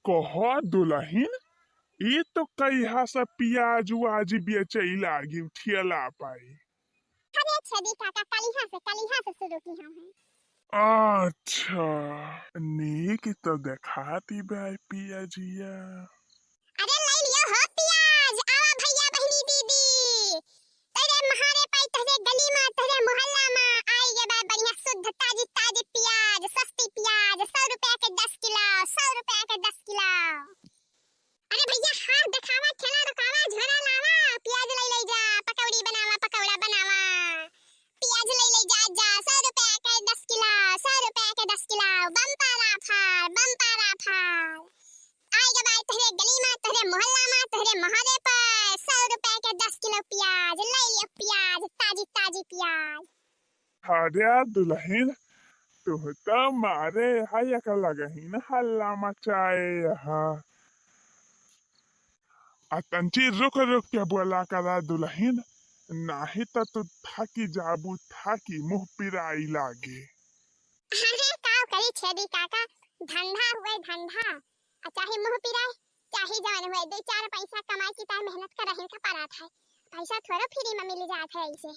कहो दुल्हन ये तो कहिया से पियाज उज बेचे लागी ठेला पाई। अरे छदी काका कलिहा से शुरू की हम हैं। अच्छा नीक तो देखाती भाई पियाजिया। अरे ले लियो हो प्याज आवा भैया बहनी दीदी तेरे महारे पाई तेरे गली में तेरे मोहल्ला में आई गे बा बढ़िया शुद्ध ताजी ताजी प्याज सस्ती प्याज 100 रुपया के 10 किलो 100 रुपया के 10 किलो। अरे भैया हाथ दिखावा ठेला रुकावा झोरा लावा प्याज ले जा पकौड़ी बनावा पकौड़ा बनावा प्याज ले जा 100 रुपया के 10 किलो 100 रुपया के 10 किलो बम्पर ऑफर आई गे भाई तेरे गली में तेरे मोहल्ला में तेरे महारे पर 100 रुपया के 10 किलो प्याज ले लियो प्याज ताजी ताजी प्याज। अरे दुल्हन तू तो मारे हाय का लगही न हल्ला मचाए यहाँ अतंची रुक रुक के बोला करा दुल्हन नाही तो तू थकी जाबू थकी मुंह पिराई लागे। अरे काव करी छेदी काका धंधा हुए धंधा चाहे मुंह पिराए चाहे जान हुए 2-4 पैसा कमाए की तार मेहनत कर रहे का पड़ा था पैसा थोड़ा फ्री में मिल जाता है ऐसे।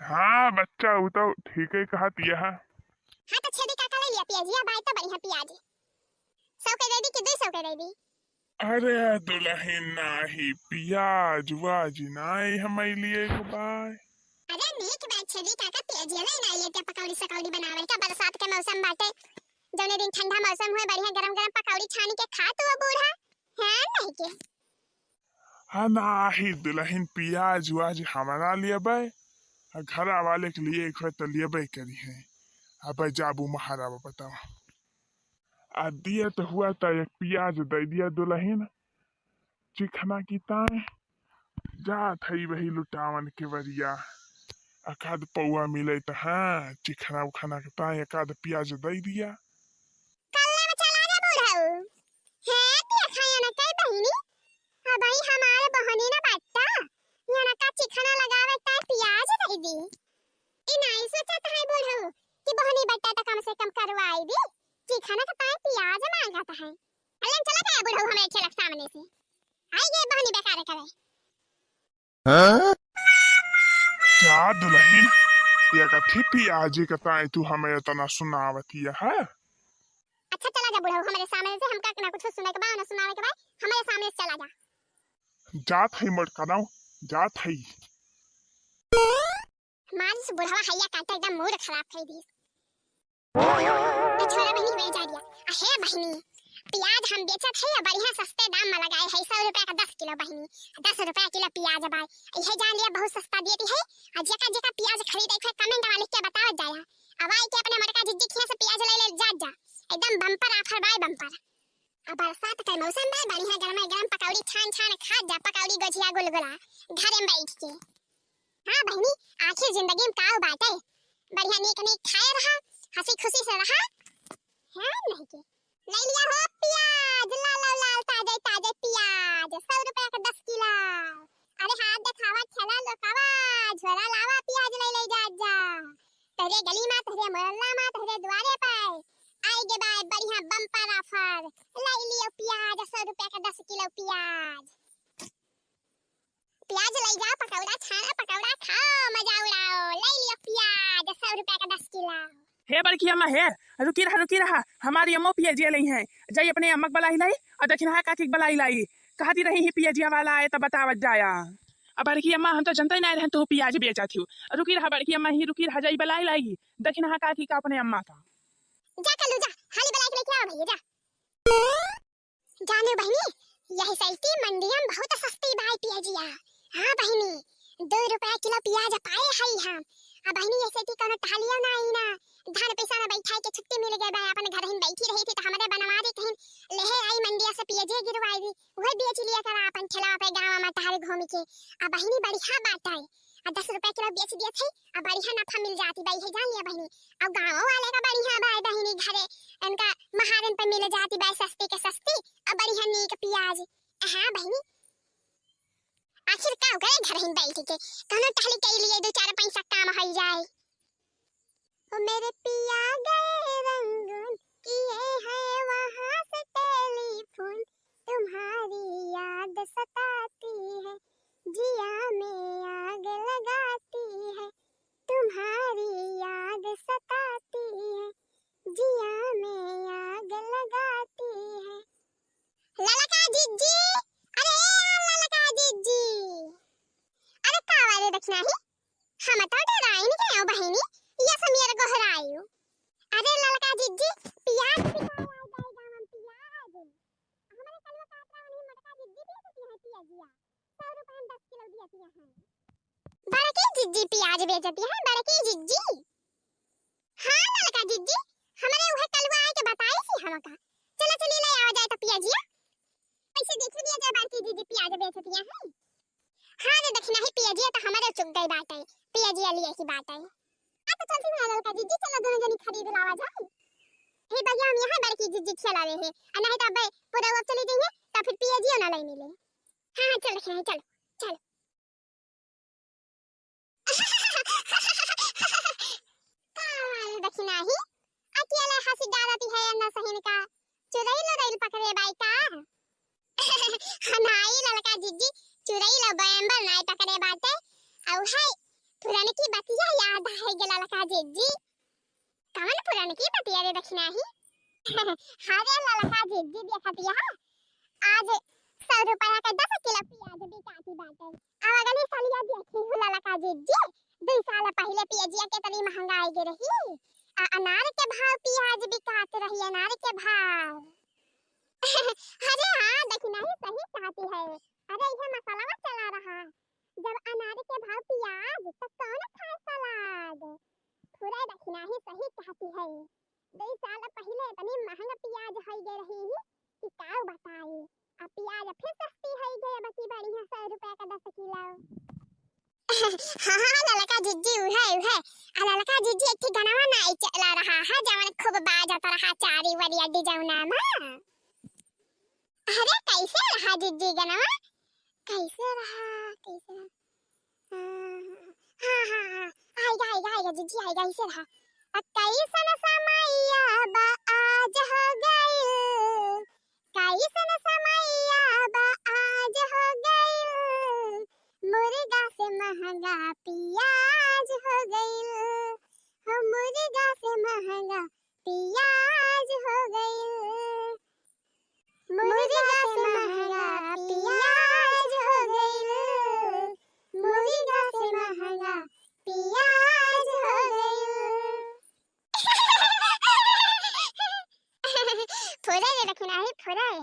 हाँ बच्चा वो तो ठीक है कहा दिया। हाँ तो छेदी काका ले लिया प्याजिया भाई तो बढ़िया प्याज 100 के दे दी कि 200 के दे दी। अरे दुल्हन नाही पियाज वाज नाही हमारे लिए को बाय। अरे नीक बात छेदी काका प्याजिया ले लिए ते पकौड़ी सकौड़ी बनावे का बरसात के मौसम बाटे जौने दिन ठंडा मौसम हुए बढ़िया गरम गरम पकौड़ी छानी के खा तू बूढ़ा है नहीं के। हाँ नाही दुल्हन पियाज वाज हमारा लिए बाय घर वाले के लिए एक तो लिए बाय करी है। अब जाबू महाराबा बताओ आ दिया तो हुआ था एक पियाज दे दिया दुल्हन चिखना की ताए जा थई वही लुटावन के वरिया अकाद पौआ मिले तो हाँ चिखना उखना के ताए अकाद पियाज दे दिया। कल्ले में चला जा बूढ़ा है क्या खाया ना कई बहनी हां भाई हमारे बहनी ना बाटा या ना का चिखना लगावे ता प्याज दे दी ई नहीं सोचत है बूढ़ा कि बहनी बट्टा तो कम से कम करवाई दी चिखना का पाए प्याज मांगता है। अल्लाह चला गया बूढ़ा हमें ठेला सामने से आई गए बहनी बेकार करे। हाँ क्या दुल्हन ये कथी पियाज के ताए तू हमें इतना सुनावती है। अच्छा चला जा बूढ़ा हमारे सामने से हमका ना कुछ सुने के बाद ना सुनावे के बाद हमारे सामने से चला जा जात है मत कराओ जात है मार से बुढ़वा हैया काटे एकदम मूड खराब कर दी। छोरा बहनी वे जा दिया अहे बहनी प्याज हम बेचत है बढ़िया सस्ते दाम में लगाए है 100 रुपया का 10 किलो बहनी 10 रुपया किलो प्याज भाई यह जान लिया बहुत सस्ता देती है और जेका जेका प्याज खरीदे है कमेंट वाले के बताओ जाया अब आई के अपने मरका जिद्दी खिया से प्याज ले जा एकदम बम्पर ऑफर बाय बम्पर। अब बरसात का मौसम है बढ़िया गरम पकौड़ी छान खा जा पकौड़ी गुजिया गुलगुला घर में बैठ के। हाँ बहनी आखिर जिंदगी में काव बात है बढ़िया नीक खाए रहा हंसी खुशी से रहा है नहीं के ले लिया हो प्याज लाल ताजे ताजे प्याज 100 रुपया का 10 किलो। अरे हाथ दिखावा ठेला लोकावा झोरा लावा प्याज ले जा तेरे गली में तेरे मोहल्ला में तेरे द्वारे पर आई गे बाय बढ़िया बम्पर ऑफर ले लियो प्याज 100 रुपया का 10 किलो प्याज ले जाओ पकौड़ा छाना पकौड़ा खाओ मजा उड़ाओ ले लियो प्याज 100 रुपया का 10 किलो। हे बड़की अम्मा हे रुकी रहा हमारी अम्मो पियाजिया लाई है जाई अपने अम्मक बलाई लाई और दक्षिणा काकी बलाई लाई कहती रही ही पियाजिया वाला आए तब बतावत जाया। अब बड़की अम्मा हम तो जनता ही नहीं रहे तो पियाज बेचा थी रुकी रहा बड़की अम्मा ही रुकी रहा जाई बलाई लाई दक्षिणा काकी का अपने अम्मा का जा कलू जा हाली बलाई लेके आओ भैया जा जानो बहनी यही सही मंडियम बहुत सस्ती भाई पियाजिया। हाँ बहनी 2 रुपया किलो प्याज पाए है हम अब बहनी ऐसे थी कोनो टालियो ना आई ना धान पैसा में बैठा के छुट्टी मिल गए भाई अपन घर ही बैठी रही थी तो हमारे बनवा दे कहीं लेहे आई मंडिया से पियाजे गिरवाई दी वही बेच लिया करा अपन ठेला पे गांव में टहल घूम के। अब बहनी बढ़िया बात है और 10 रुपया किलो बेच दिया थे अब बढ़िया नफा मिल जाती भाई है जान लिया बहनी। अब गांव वाले का बढ़िया भाई बहनी घरे इनका महारन पे मिल जाती भाई सस्ती के सस्ती अब बढ़िया नीक प्याज। हाँ बहनी आखिर का करे घर ही बैठ के कोनो टहली के लिए 2-4 पैसा काम हो जाए। ओ मेरे पिया गए रंगून किए हैं वहां से टेलीफोन फोन, तुम्हारी याद सताती है, जिया में आग लगाती है, तुम्हारी याद सताती है, जिया में आग लगाती है। ललका जिज्जी, अरे ललका जिज्जी, अरे का वाले दक्षिणा ही हम तो डराई नहीं गए बहिनी, ये समीर गोहरायु। अरे ललका जिज्जी प्याज पिकाया जाएगा हम प्याज, हमारे कलवा काटरा नहीं मटका जिज्जी भी देती है प्याजिया, 100 रुपए में 10 किलो देती है। बड़की जिज्जी प्याज बेचती है, बड़की जिज्जी। हाँ ललका जिज्जी, हमारे वह कलवा आए के बताई सी हमका, चलो चली ले आ जाए तो प्याजिया, पैसे देख लिया जाए बड़की जिज्जी प्याज बेचती है। हाँ रे दक्षिणा ही पियाजिया तो हमारे चुक गई बात है, पियाजिया लिए की बात है। तो चलती है ललका जिज्जी, चलो दोनों जनी खरीद लावा जाए। हे भैया हम यहाँ बड़की जिज्जी खिला रहे हैं, और नहीं तो अब पूरा वक्त चली जाएंगे तो फिर पियाजिया ना ले मिले। हाँ चल रहे चलो चलो। दक्षिणा ही अकेले हंसी डालती है ना सही का, चुरई लो पकड़े बाई का। हनाई ललका जिज्जी चुरई लो बैम्बर नाई पकड़े बाटे, और है पुराने की बतिया याद है गे ललका जिज्जी। कौन पुराने की बतिया रे दक्षिणा ही? हारे ललका जिज्जी देखती है आज 100 रुपया का 10 किलो प्याज बिकाती बाटे। अब अगली सालिया देखी हूँ ललका जिज्जी, 2 साल पहले प्याजिया के तनी महंगाई गे रही, अनार के भाव प्याज बिकाते रही, अनार के भाव। अरे हाँ दक्षिणा ही सही कहती है, अरे यह मसाला चला रहा, जब अनार के भाव प्याज तो कौन खाए सलाद। पूरा दक्षिणा ही सही कहती है, 2 साल पहले इतनी महंगा प्याज है गे रही कि क्या बताई, अब प्याज फिर सस्ती है गे बची बढ़िया 100 रुपया का 10 किलो। हाँ ललका जिज्जी उहे ललका जिज्जी एक गनवा नाई चला रहा है जवन खूब बाजता रहा चारी वरिया डिजाउना में। अरे कैसे रहा जिज्जी गनवा, कैसे रहा आएगा जिज्जी आएगा, ऐसे रहा। कैसन समैया बा आज हो गइल, कैसन समैया बा आज हो गइल, मुर्गा से महंगा प्याज हो गइल, हो मुर्गा से महंगा प्याज हो गइल, मुर्गा से महंगा प्याज हो गइल, मुर्गा से महंगा प्याज हो गइल। थोड़ा रे रखना है थोड़ा है,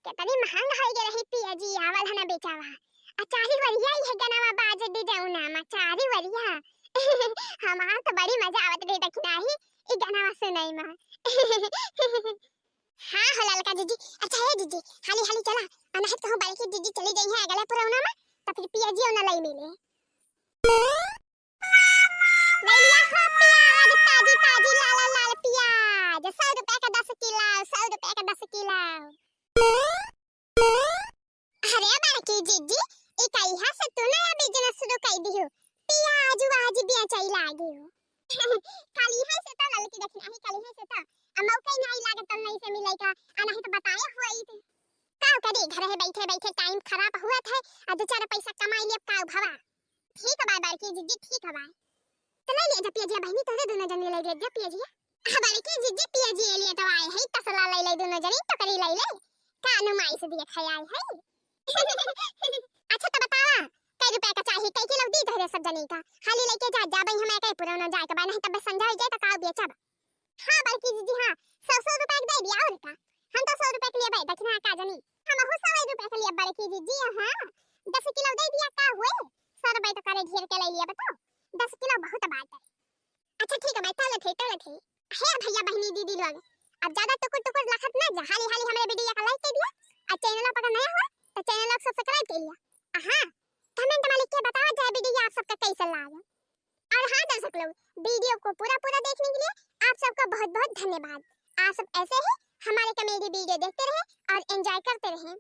कितनी महंगा है गे रही पियाजी आवल हना बेचावा, अचारी वरिया है गनावा बाज दे जाऊ ना मा चारी वरिया। हमार तो बड़ी मजा आवत रे दखना ही ई गनावा सुनाई मा। हाँ हो ललका जीजी, अच्छा है जीजी हाली हाली चला, अनहत कहूं बड़की जीजी चली गई है अगले पुरौना में तो फिर पियाजी ना लई मिले। ले लिया हो प्याज ताजी ताजी लाल लाल प्याज, 100 रुपए का 10 किलो, 100 रुपए का 10 किलो। अरे बड़की जीजी ई कहिया से तू नया बिजनेस शुरू कर दियो, प्याज वाज बेचई लागी हो। खाली है से तो ललकी दखना ही खाली है से तो मौका नहीं लागत तो नहीं से मिले का, नहीं तो बताए होई थे का करे घर है बैठे बैठे टाइम खराब हुआ था, आ 2-4 पैसा कमाई ले का भवा। ठीक है बड़की जीजी ठीक है, तो ले ले जा पियाजी बहनी तोरे दोनों जने ले ले जा पियाजी। बड़की जीजी पियाजी ले तो आए है तसला ले ले दोनों जने तो करी ले ले कानू माई से दिया खयाल है। अच्छा तो बतावा कई रुपए का चाहिए, कई किलो दी तोरे सब जने का, हाली लेके जा जा भाई हमें कई पुराना जाए के बा नहीं तब समझाई जाए तो का बेचब। हां बड़की जीजी हां 100 रुपए का दे दिया और का, हम तो 100 रुपए के लिए भाई दक्षिणा का जनी हम हो 100 रुपए के लिए बड़की जीजी। हां 10 किलो दे दिया का हुए 100 रुपए तो करे घेर के ले लिया बताओ, 10 किलो बहुत बात है। अच्छा ठीक है भाई तले थे है भैया बहनी दीदी लोग, अब ज्यादा टुकुर लखत ना जा, हाली हाली हमारे वीडियो का लाइक कर दिया और चैनल पर नया हुआ तो चैनल को सब्सक्राइब कर लिया। हां कमेंट में लिख के बताओ जाए वीडियो आप सबका कैसा लगा। और हाँ दर्शक लोग वीडियो को पूरा देखने के लिए आप सबका बहुत बहुत धन्यवाद। आप सब ऐसे ही हमारे कॉमेडी वीडियो देखते रहे और एंजॉय करते रहे।